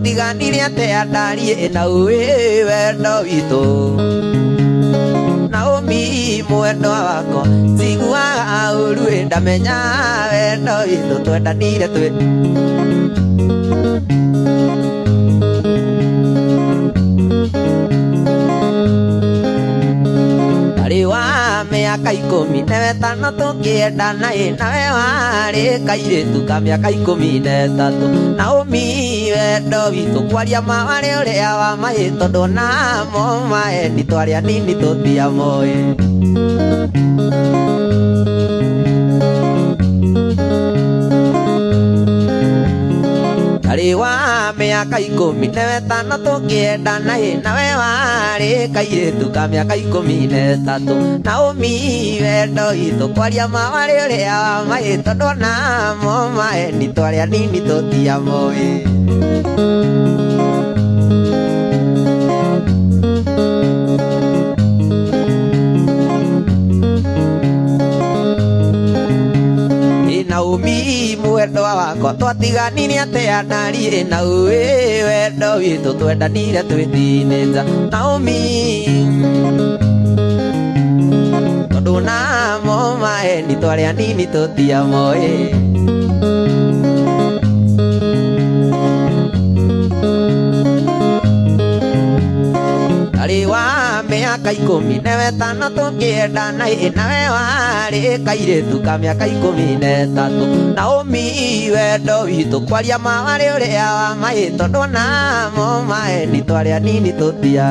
twatiganire atia ndarie na uwe wendo witũ Naomi mwendwa wakwa njiguaga ũru ndamenya wendo witũ twendanire twĩ Miaka 15 tũkĩendana nawe warĩ kairĩtu ka mĩaka 13 Naomi wendo witũ kwaria mawarĩ ũrĩa wa mahĩ tondũ namo maeni twarĩ anini tũtiamoĩ Arĩ wa mĩaka 15 tũkĩendana nawe warĩ kairĩtu ka mĩaka 13 Naomi wendo witũ kwaria mawarĩ ũrĩa wa mahĩ tondũ namo maeni twarĩ anini tũtiamoĩ Naomi mwendwa wakwa twatiganire atia ndarie na uwe wendo witũ twendanire twĩ teenager Naomi tondũ namo maeni twarĩ anini tũtiamoĩ Arĩ wa mĩaka 15 tũkĩendana nawe warĩ kairĩtu ka mĩaka 13 Naomi wendo witũ kwaria mawarĩ ũrĩa wa mahĩ tondũ namo maeni twarĩ anini tũtia